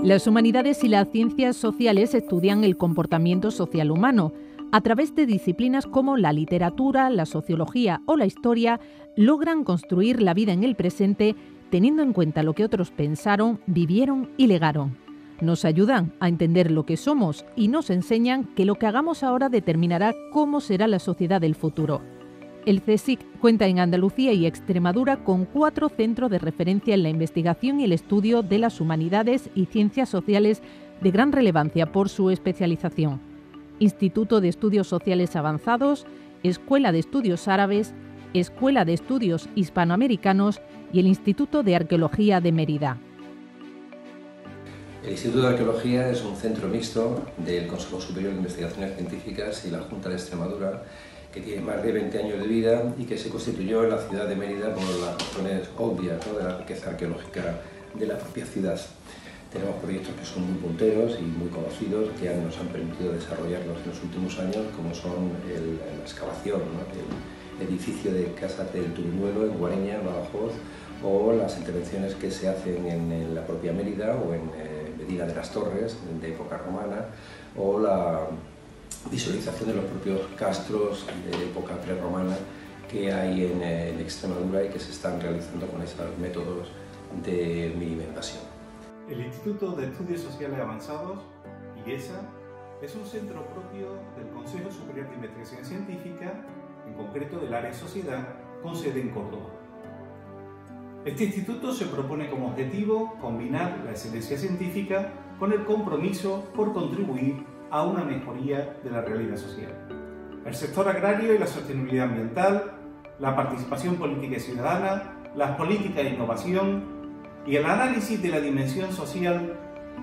Las humanidades y las ciencias sociales estudian el comportamiento social humano. A través de disciplinas como la literatura, la sociología o la historia, logran construir la vida en el presente teniendo en cuenta lo que otros pensaron, vivieron y legaron. Nos ayudan a entender lo que somos y nos enseñan que lo que hagamos ahora determinará cómo será la sociedad del futuro. El CSIC cuenta en Andalucía y Extremadura con 4 centros de referencia en la investigación y el estudio de las humanidades y ciencias sociales de gran relevancia por su especialización: Instituto de Estudios Sociales Avanzados, Escuela de Estudios Árabes, Escuela de Estudios Hispanoamericanos y el Instituto de Arqueología de Mérida. El Instituto de Arqueología es un centro mixto del Consejo Superior de Investigaciones Científicas y la Junta de Extremadura, que tiene más de 20 años de vida y que se constituyó en la ciudad de Mérida por las razones obvias, ¿no?, de la riqueza arqueológica de la propia ciudad. Tenemos proyectos que son muy punteros y muy conocidos que nos han permitido desarrollarlos en los últimos años, como son la excavación, ¿no?, del edificio de Casa del Turuñuelo en Guareña, Badajoz, o las intervenciones que se hacen en la propia Mérida o en Medina de las Torres, de época romana, o la visualización de los propios castros de época prerromana que hay en Extremadura y que se están realizando con esos métodos de mínima invasión. El Instituto de Estudios Sociales Avanzados, IESA, es un centro propio del Consejo Superior de Investigación Científica, en concreto del área Sociedad, con sede en Córdoba. Este instituto se propone como objetivo combinar la excelencia científica con el compromiso por contribuir a una mejoría de la realidad social. El sector agrario y la sostenibilidad ambiental, la participación política y ciudadana, las políticas de innovación y el análisis de la dimensión social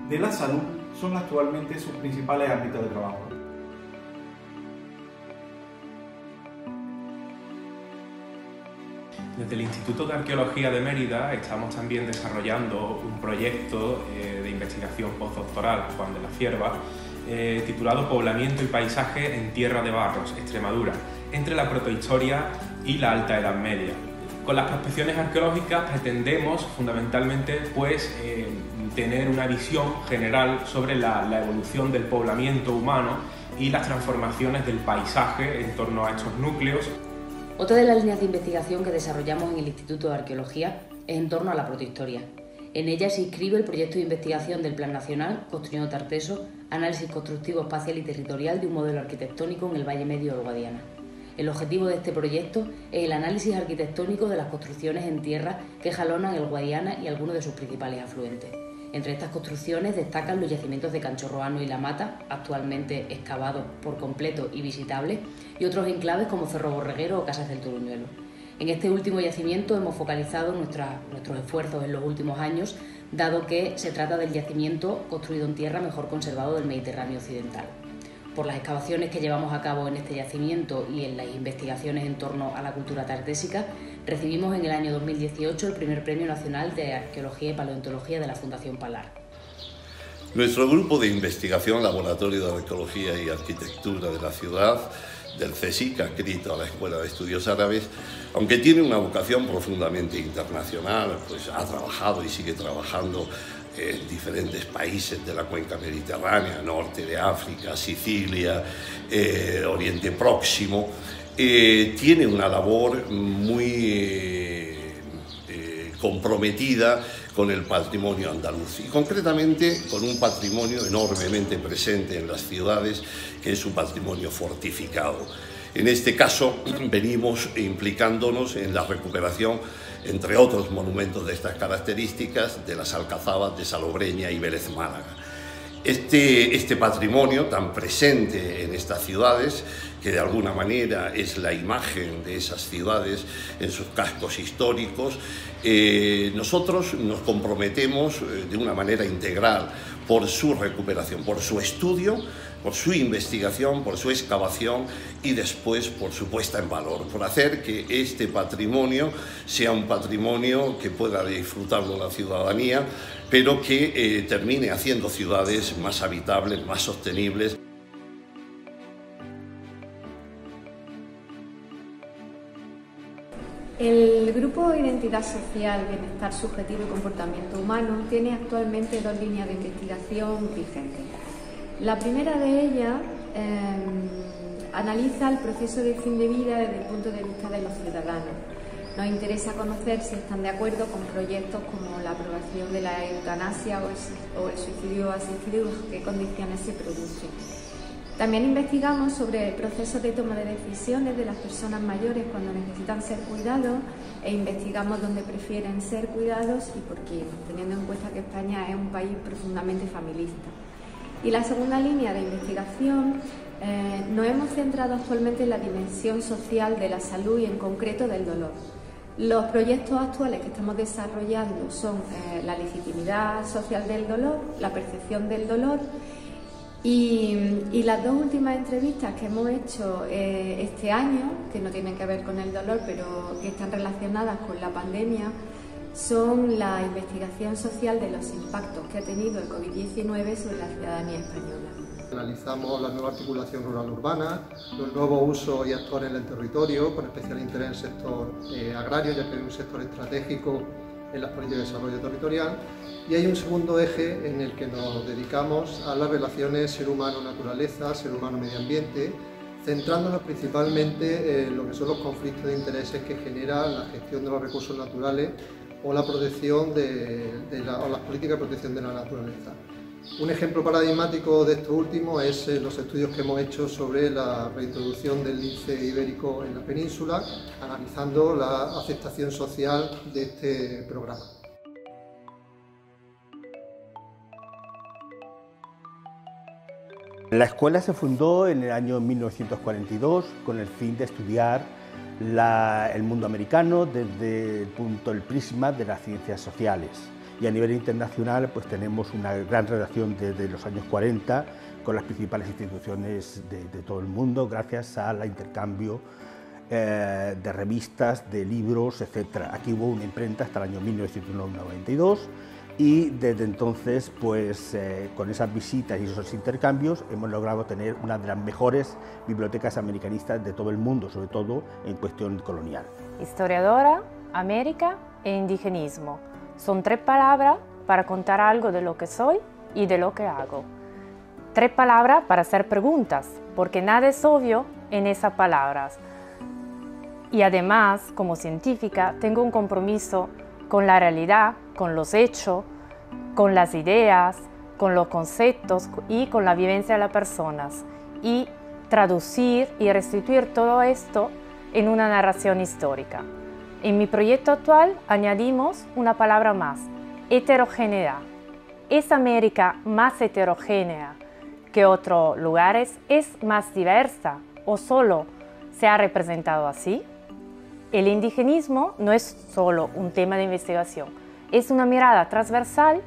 de la salud son actualmente sus principales ámbitos de trabajo. Desde el Instituto de Arqueología de Mérida estamos también desarrollando un proyecto de investigación postdoctoral, Juan de la Cierva, titulado Poblamiento y paisaje en Tierra de Barros, Extremadura, entre la protohistoria y la Alta Edad Media. Con las prospecciones arqueológicas pretendemos fundamentalmente tener una visión general sobre la evolución del poblamiento humano y las transformaciones del paisaje en torno a estos núcleos. Otra de las líneas de investigación que desarrollamos en el Instituto de Arqueología es en torno a la protohistoria. En ella se inscribe el proyecto de investigación del Plan Nacional Construyendo Tarteso, análisis constructivo, espacial y territorial de un modelo arquitectónico en el Valle Medio del Guadiana. El objetivo de este proyecto es el análisis arquitectónico de las construcciones en tierra que jalonan el Guadiana y algunos de sus principales afluentes. Entre estas construcciones destacan los yacimientos de Canchorroano y La Mata, actualmente excavados por completo y visitables, y otros enclaves como Cerro Borreguero o Casas del Turuñuelo. En este último yacimiento hemos focalizado nuestros esfuerzos en los últimos años, dado que se trata del yacimiento construido en tierra mejor conservado del Mediterráneo occidental. Por las excavaciones que llevamos a cabo en este yacimiento y en las investigaciones en torno a la cultura tartésica, recibimos en el año 2018 el primer Premio Nacional de Arqueología y Paleontología de la Fundación Palar. Nuestro grupo de investigación, Laboratorio de Arqueología y Arquitectura de la Ciudad, del CSIC, adscrito a la Escuela de Estudios Árabes, aunque tiene una vocación profundamente internacional, pues ha trabajado y sigue trabajando en diferentes países de la cuenca mediterránea, norte de África, Sicilia, Oriente Próximo. Tiene una labor muy comprometida con el patrimonio andaluz y concretamente con un patrimonio enormemente presente en las ciudades, que es su patrimonio fortificado. En este caso venimos implicándonos en la recuperación, entre otros monumentos de estas características, de las Alcazabas de Salobreña y Vélez Málaga. Este patrimonio tan presente en estas ciudades, que de alguna manera es la imagen de esas ciudades en sus cascos históricos, nosotros nos comprometemos de una manera integral por su recuperación, por su estudio, por su investigación, por su excavación y después por su puesta en valor, por hacer que este patrimonio sea un patrimonio que pueda disfrutarlo la ciudadanía, pero que termine haciendo ciudades más habitables, más sostenibles. El grupo Identidad Social, Bienestar Subjetivo y Comportamiento Humano tiene actualmente 2 líneas de investigación vigentes. La primera de ellas analiza el proceso de fin de vida desde el punto de vista de los ciudadanos. Nos interesa conocer si están de acuerdo con proyectos como la aprobación de la eutanasia o el suicidio asistido y en qué condiciones se producen. También investigamos sobre el proceso de toma de decisiones de las personas mayores cuando necesitan ser cuidados e investigamos dónde prefieren ser cuidados y por qué, teniendo en cuenta que España es un país profundamente familista. Y la segunda línea de investigación nos hemos centrado actualmente en la dimensión social de la salud y en concreto del dolor. Los proyectos actuales que estamos desarrollando son la legitimidad social del dolor, la percepción del dolor y las 2 últimas entrevistas que hemos hecho este año, que no tienen que ver con el dolor pero que están relacionadas con la pandemia, son la investigación social de los impactos que ha tenido el COVID-19 sobre la ciudadanía española. Analizamos la nueva articulación rural-urbana, los nuevos usos y actores en el territorio, con especial interés en el sector agrario, ya que es un sector estratégico en las políticas de desarrollo territorial. Y hay un segundo eje en el que nos dedicamos a las relaciones ser humano-naturaleza, ser humano-medio ambiente, centrándonos principalmente en lo que son los conflictos de intereses que genera la gestión de los recursos naturales o la protección o las políticas de protección de la naturaleza. Un ejemplo paradigmático de esto último es los estudios que hemos hecho sobre la reintroducción del lince ibérico en la península, analizando la aceptación social de este programa. La escuela se fundó en el año 1942 con el fin de estudiar el mundo americano desde el prisma de las ciencias sociales. Y a nivel internacional pues tenemos una gran relación desde los años 40 con las principales instituciones de todo el mundo gracias al intercambio de revistas, de libros, etc. Aquí hubo una imprenta hasta el año 1992 y desde entonces pues con esas visitas y esos intercambios hemos logrado tener una de las mejores bibliotecas americanistas de todo el mundo, sobre todo en cuestión colonial. Historiadora, América e indigenismo. Son 3 palabras para contar algo de lo que soy y de lo que hago. 3 palabras para hacer preguntas, porque nada es obvio en esas palabras. Y además, como científica, tengo un compromiso con la realidad, con los hechos, con las ideas, con los conceptos y con la vivencia de las personas. Y traducir y restituir todo esto en una narración histórica. En mi proyecto actual añadimos una palabra más, heterogeneidad. ¿Es América más heterogénea que otros lugares? ¿Es más diversa o solo se ha representado así? El indigenismo no es solo un tema de investigación, es una mirada transversal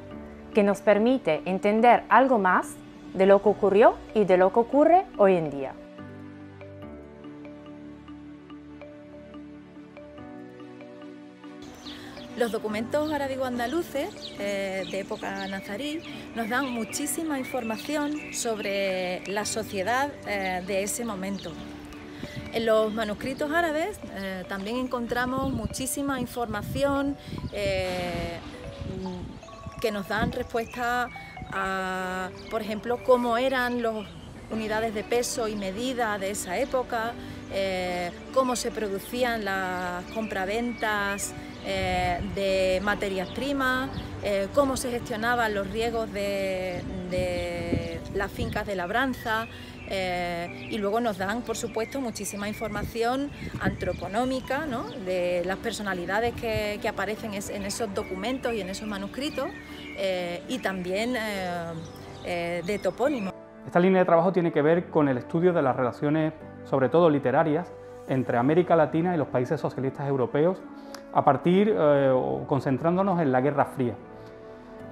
que nos permite entender algo más de lo que ocurrió y de lo que ocurre hoy en día. Los documentos arábigo-andaluces de época nazarí nos dan muchísima información sobre la sociedad de ese momento. En los manuscritos árabes también encontramos muchísima información que nos dan respuesta a, por ejemplo, cómo eran las unidades de peso y medida de esa época, cómo se producían las compraventas de materias primas, cómo se gestionaban los riegos de las fincas de labranza, y luego nos dan, por supuesto, muchísima información antropológica, ¿no?, de las personalidades que aparecen en esos documentos y en esos manuscritos, y también de topónimos. Esta línea de trabajo tiene que ver con el estudio de las relaciones, sobre todo literarias, entre América Latina y los países socialistas europeos, a partir o concentrándonos en la Guerra Fría.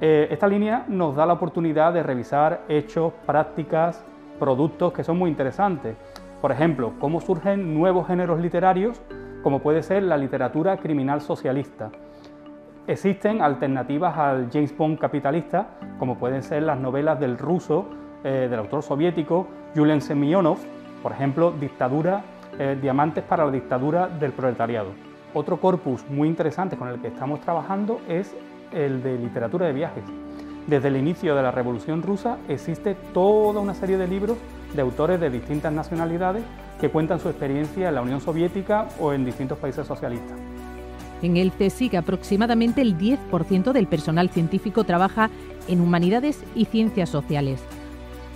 Esta línea nos da la oportunidad de revisar hechos, prácticas, productos que son muy interesantes. Por ejemplo, cómo surgen nuevos géneros literarios, como puede ser la literatura criminal socialista. Existen alternativas al James Bond capitalista, como pueden ser las novelas del ruso, del autor soviético Yulian Semyonov, por ejemplo, Diamantes para la dictadura del proletariado. Otro corpus muy interesante con el que estamos trabajando es el de literatura de viajes. Desde el inicio de la Revolución Rusa existe toda una serie de libros de autores de distintas nacionalidades que cuentan su experiencia en la Unión Soviética o en distintos países socialistas. En el CSIC aproximadamente el 10% del personal científico trabaja en humanidades y ciencias sociales.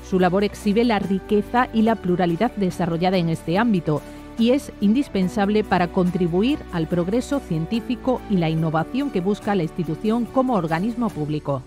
Su labor exhibe la riqueza y la pluralidad desarrollada en este ámbito y es indispensable para contribuir al progreso científico y la innovación que busca la institución como organismo público.